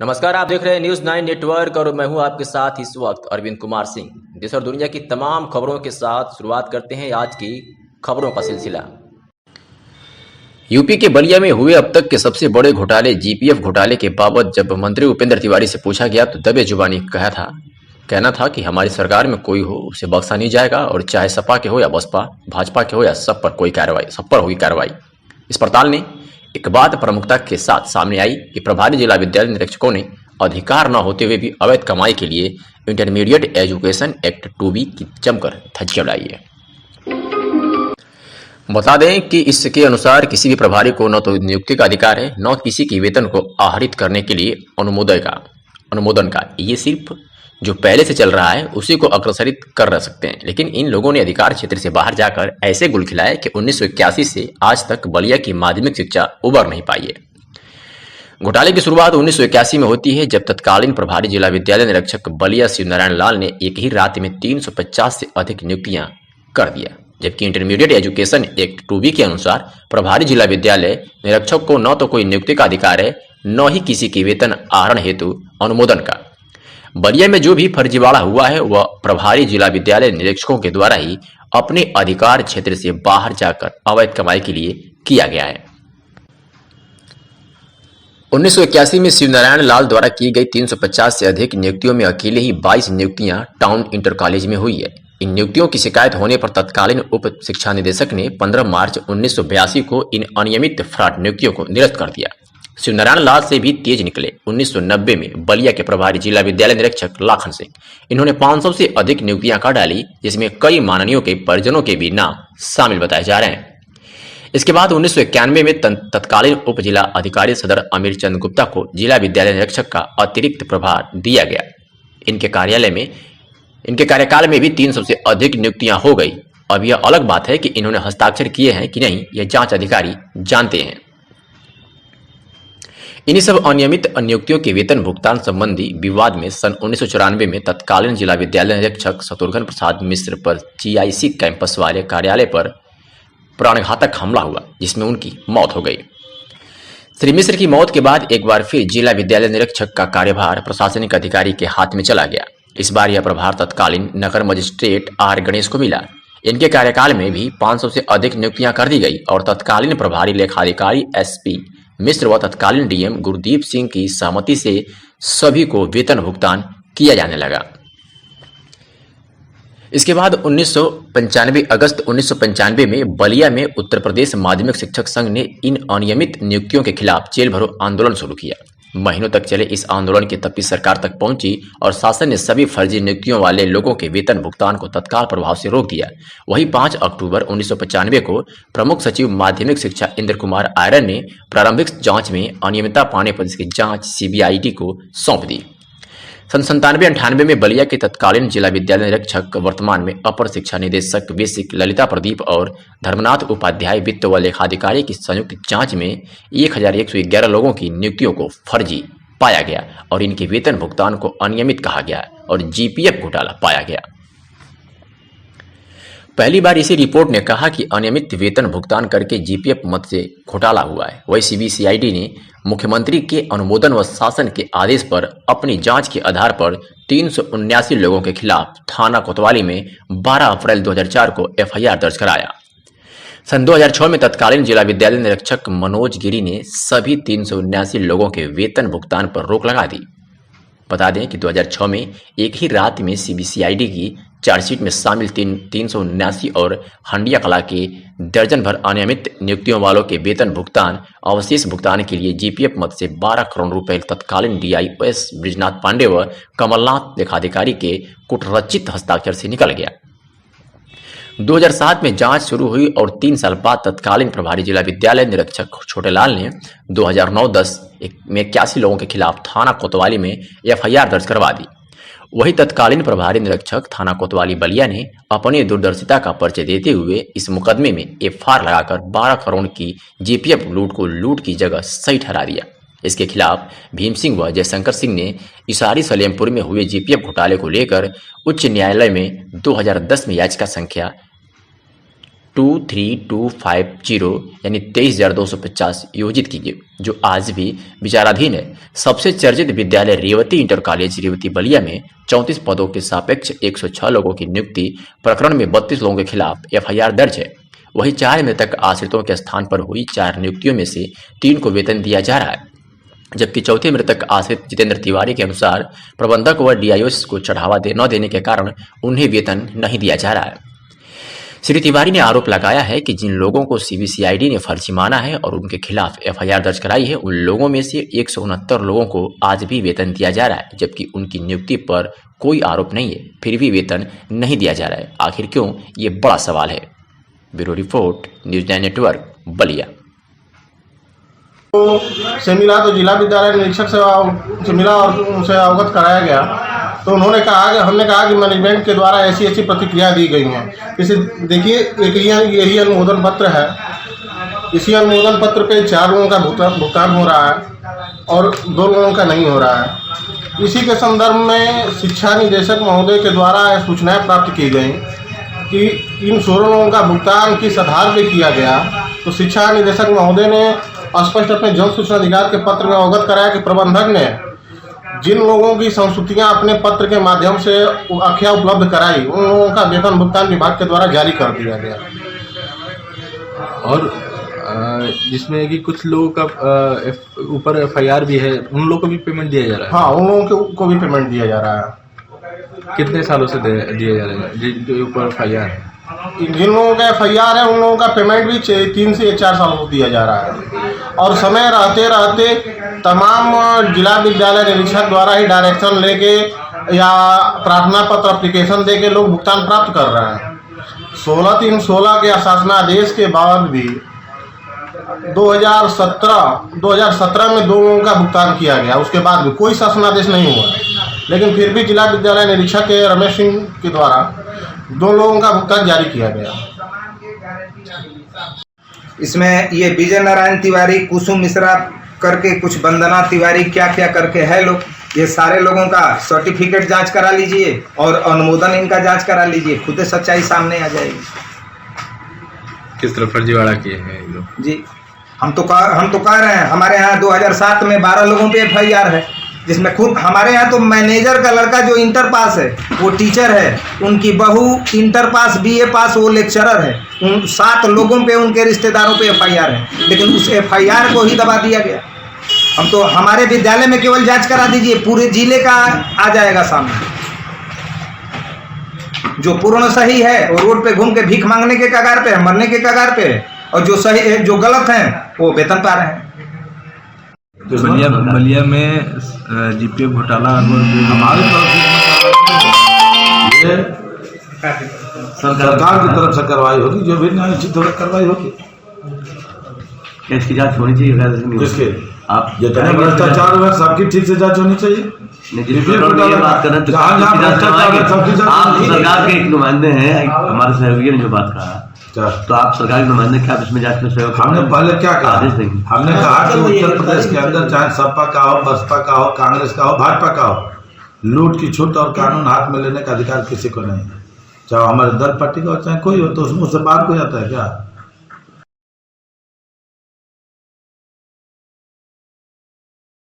नमस्कार, आप देख रहे हैं न्यूज़ 9 नेटवर्क और मैं हूं आपके साथ इस वक्त अरविंद कुमार सिंह। देश और दुनिया की तमाम खबरों के साथ शुरुआत करते हैं आज की खबरों का सिलसिला। यूपी के बलिया में हुए अब तक के सबसे बड़े घोटाले जीपीएफ घोटाले के बाबत जब मंत्री उपेंद्र तिवारी से पूछा गया तो दबे जुबानी कहना था कि हमारी सरकार में कोई हो उसे बख्शा नहीं जाएगा और चाहे सपा के हो या बसपा, भाजपा के हो या सब पर होगी कार्रवाई। इस पड़ताल ने एक बात प्रमुखता के साथ सामने आई कि प्रभारी जिला विद्यालय निरीक्षकों ने अधिकार न होते हुए भी अवैध कमाई के लिए इंटरमीडिएट एजुकेशन एक्ट 2B की जमकर धज्जियां उड़ाई है। बता दें कि इसके अनुसार किसी भी प्रभारी को न तो नियुक्ति का अधिकार है न किसी के वेतन को आहरित करने के लिए अनुमोदन का। ये सिर्फ जो पहले से चल रहा है उसी को अग्रसरित कर रह सकते हैं। लेकिन इन लोगों ने अधिकार क्षेत्र से बाहर जाकर ऐसे गुल खिलाए कि 1981 से आज तक बलिया की माध्यमिक शिक्षा उबर नहीं पाई है। घोटाले की शुरुआत 1981 में होती है जब तत्कालीन प्रभारी जिला विद्यालय निरीक्षक बलिया शिवनारायण लाल ने एक ही रात में 350 से अधिक नियुक्तियां कर दिया, जबकि इंटरमीडिएट एजुकेशन एक्ट 2B के अनुसार प्रभारी जिला विद्यालय निरीक्षक को न तो कोई नियुक्ति का अधिकार है न ही किसी के वेतन आहरण हेतु अनुमोदन का। बलिया में जो भी फर्जीवाड़ा हुआ है वह प्रभारी जिला विद्यालय निरीक्षकों के द्वारा ही अपने अधिकार क्षेत्र से बाहर जाकर अवैध कमाई के लिए किया गया है। 1981 में शिवनारायण लाल द्वारा की गई 350 से अधिक नियुक्तियों में अकेले ही 22 नियुक्तियां टाउन इंटर कॉलेज में हुई है। इन नियुक्तियों की शिकायत होने पर तत्कालीन उप शिक्षा निदेशक ने 15 मार्च 1982 को इन अनियमित फ्रॉड नियुक्तियों को निरस्त कर दिया। शिवनारायण लाल से भी तेज निकले 1990 में बलिया के प्रभारी जिला विद्यालय निरीक्षक लाखन सिंह। इन्होंने 500 से अधिक नियुक्तियां कर डाली, जिसमें कई माननीयों के परिजनों के भी नाम शामिल बताए जा रहे हैं। इसके बाद 1991 में तत्कालीन उप जिला अधिकारी सदर अमीर चंद गुप्ता को जिला विद्यालय निरीक्षक का अतिरिक्त प्रभार दिया गया। इनके कार्यकाल में भी 300 से अधिक नियुक्तियां हो गई। अब यह अलग बात है कि इन्होंने हस्ताक्षर किए हैं कि नहीं, यह जांच अधिकारी जानते हैं। इन्हीं सब अनियमित नियुक्तियों के वेतन भुगतान संबंधी विवाद में सन 1994 में तत्कालीन जिला विद्यालय निरीक्षक शत्रुघ्न प्रसाद मिश्र पर GIC कैंपस वाले कार्यालय पर प्राणघातक हमला हुआ, जिसमें उनकी मौत हो गई। श्री मिश्र की मौत के बाद एक बार फिर जिला विद्यालय निरीक्षक का कार्यभार प्रशासनिक अधिकारी के हाथ में चला गया। इस बार यह प्रभार तत्कालीन नगर मजिस्ट्रेट R गणेश को मिला। इनके कार्यकाल में भी 500 से अधिक नियुक्तियां कर दी गई और तत्कालीन प्रभारी लेखाधिकारी SP मिश्र व तत्कालीन DM गुरदीप सिंह की सहमति से सभी को वेतन भुगतान किया जाने लगा। इसके बाद 1995 अगस्त 1995 में बलिया में उत्तर प्रदेश माध्यमिक शिक्षक संघ ने इन अनियमित नियुक्तियों के खिलाफ जेल भरो आंदोलन शुरू किया। महीनों तक चले इस आंदोलन की तपिश सरकार तक पहुंची और शासन ने सभी फर्जी नियुक्तियों वाले लोगों के वेतन भुगतान को तत्काल प्रभाव से रोक दिया। वहीं 5 अक्टूबर 1995 को प्रमुख सचिव माध्यमिक शिक्षा इंद्र कुमार आयरन ने प्रारंभिक जांच में अनियमितता पाने पर इसकी जांच CBID को सौंप दी। सन 97-98 में बलिया के तत्कालीन जिला विद्यालय निरीक्षक वर्तमान में अपर शिक्षा निदेशक बेसिक ललिता प्रदीप और धर्मनाथ उपाध्याय वित्त व लेखाधिकारी की संयुक्त जांच में 1111 लोगों की नियुक्तियों को फर्जी पाया गया और इनके वेतन भुगतान को अनियमित कहा गया और GPF घोटाला पाया गया। पहली बार इसी रिपोर्ट ने कहा कि अनियमित वेतन भुगतान करके GPF मद से घोटाला हुआ है। वही CBCID ने मुख्यमंत्री के अनुमोदन व शासन के आदेश पर अपनी जांच के आधार पर 379 लोगों के खिलाफ थाना कोतवाली में 12 अप्रैल 2004 को FIR दर्ज कराया। सन 2006 में तत्कालीन जिला विद्यालय निरीक्षक मनोज गिरी ने सभी 379 लोगों के वेतन भुगतान पर रोक लगा दी। बता दें कि 2006 में एक ही रात में CBCID की चार्जशीट में शामिल 379 और हंडिया कला के दर्जन भर अनियमित नियुक्तियों वालों के वेतन भुगतान अवशेष भुगतान के लिए GPF मद से 12 करोड़ रुपए तत्कालीन DIOS ब्रिजनाथ पांडे व कमलनाथ लेखाधिकारी के कुटरचित हस्ताक्षर से निकल गया। 2007 में जांच शुरू हुई और 3 साल बाद तत्कालीन प्रभारी जिला विद्यालय निरीक्षक छोटेलाल ने 2009-10 में 81 लोगों के खिलाफ थाना कोतवाली में FIR दर्ज करवा दी। वही तत्कालीन प्रभारी निरीक्षक थाना कोतवाली बलिया ने अपनी दूरदर्शिता का परिचय देते हुए इस मुकदमे में FIR लगाकर 12 करोड़ की GPF लूट को लूट की जगह सही ठहरा दिया। इसके खिलाफ भीम सिंह व जयशंकर सिंह ने इसारी सलेमपुर में हुए GPF घोटाले को लेकर उच्च न्यायालय में 2010 में याचिका संख्या 23250 यानी 23,250 योजित कीजिए, जो आज भी विचाराधीन है। सबसे चर्चित विद्यालय रेवती इंटर कॉलेज रेवती बलिया में 34 पदों के सापेक्ष 106 लोगों की नियुक्ति प्रकरण में 32 लोगों के खिलाफ FIR दर्ज है। वहीं 4 मृतक आश्रितों के स्थान पर हुई 4 नियुक्तियों में से 3 को वेतन दिया जा रहा है, जबकि चौथे मृतक आश्रित जितेंद्र तिवारी के अनुसार प्रबंधक व DIOs को चढ़ावा न देने के कारण उन्हें वेतन नहीं दिया जा रहा है। श्री तिवारी ने आरोप लगाया है कि जिन लोगों को CBCID ने फर्जी माना है और उनके खिलाफ FIR दर्ज कराई है, उन लोगों में से 169 लोगों को आज भी वेतन दिया जा रहा है, जबकि उनकी नियुक्ति पर कोई आरोप नहीं है, फिर भी वेतन नहीं दिया जा रहा है। आखिर क्यों, ये बड़ा सवाल है। Bureau report, news 9 network, Ballia. से मिला तो जिला विद्यालय निरीक्षक से मिला और उनसे अवगत कराया गया, तो उन्होंने कहा कि हमने कहा कि मैनेजमेंट के द्वारा ऐसी प्रतिक्रिया दी गई हैं। इसे देखिए, एक यही अनुमोदन पत्र है। इसी अनुमोदन पत्र पे 4 लोगों का भुगतान हो रहा है और 2 लोगों का नहीं हो रहा है। इसी के संदर्भ में शिक्षा निदेशक महोदय के द्वारा सूचनाएं प्राप्त की गई कि इन 16 लोगों का भुगतान किस आधार पर किया गया। तो शिक्षा निदेशक महोदय ने स्पष्ट अपने जन सूचना अधिकार के पत्र में अवगत कराया कि प्रबंधक ने जिन लोगों की संस्तुतियां अपने पत्र के माध्यम से आख्या उपलब्ध कराई, उन लोगों का वेतन भुगतान विभाग के द्वारा जारी कर दिया गया। और जिसमें कि कुछ लोगों का ऊपर FIR भी है, उन लोगों को भी पेमेंट दिया जा रहा है। हाँ, उन लोगों को भी पेमेंट दिया जा रहा है। कितने सालों से दिया जा रहा है जिनके ऊपर FIR है? जिन लोगों का FIR है, उन लोगों का पेमेंट भी 3 से 4 सालों से दिया जा रहा है और समय रहते रहते तमाम जिला विद्यालय निरीक्षक द्वारा ही डायरेक्शन लेके या प्रार्थना पत्र एप्लीकेशन देके लोग भुगतान प्राप्त कर रहे हैं। 16/3/16 के शासनादेश के बाद भी 2017 में 2 लोगों का भुगतान किया गया, उसके बाद भी कोई शासनादेश नहीं हुआ, लेकिन फिर भी जिला विद्यालय निरीक्षक के रमेश सिंह के द्वारा 2 लोगों का भुगतान जारी किया गया। इसमें ये विजय नारायण तिवारी, कुसुम मिश्रा करके कुछ वंदना तिवारी क्या क्या करके है लोग, ये सारे लोगों का सर्टिफिकेट जांच करा लीजिए और अनुमोदन इनका जांच करा लीजिए, खुद सच्चाई सामने आ जाएगी। किस तरह फर्जीवाड़ा किए हैं लोग? जी, हम तो कह रहे हैं, हमारे यहाँ 2007 में 12 लोगों पे FIR है, जिसमें खुद हमारे यहाँ तो मैनेजर का लड़का जो इंटर पास है वो टीचर है, उनकी बहू इंटर पास BA पास वो लेक्चरर है। उन 7 लोगों पे उनके रिश्तेदारों पे FIR है, लेकिन उस FIR को ही दबा दिया गया। हम तो हमारे विद्यालय में केवल जांच करा दीजिए, पूरे जिले का आ जाएगा सामने। जो पूर्ण सही है वो रोड पे घूम के भीख मांगने के कगार पे है, मरने के कगार पे है, और जो सही है, जो गलत है वो वेतन पा रहे हैं। बलिया में GPF घोटाला हमारी सरकार की तरफ से कार्रवाई होगी, जो भी निश्चित कार्रवाई होगी। इसकी जांच होनी चाहिए। किसके? आप जितने भ्रष्टाचार हुए सबकी ठीक से जांच होनी चाहिए। बात कर रहे हैं, आप सरकार के एक नुमाइंदे हैं, हमारे सहयोगी ने जो बात कहा, तो आप सरकार के नुमाइंदे क्या इसमें जांच में सहयोग? हमने पहले क्या कहा? हमने कहा कि उत्तर प्रदेश के अंदर चाहे सपा का हो, बसपा का हो, कांग्रेस का हो, भाजपा का हो, लूट की छूट और कानून हाथ में लेने का अधिकार किसी को नहीं है, चाहे हमारे दल पार्टी का हो चाहे कोई हो। तो उसमें से बात हो जाता है क्या?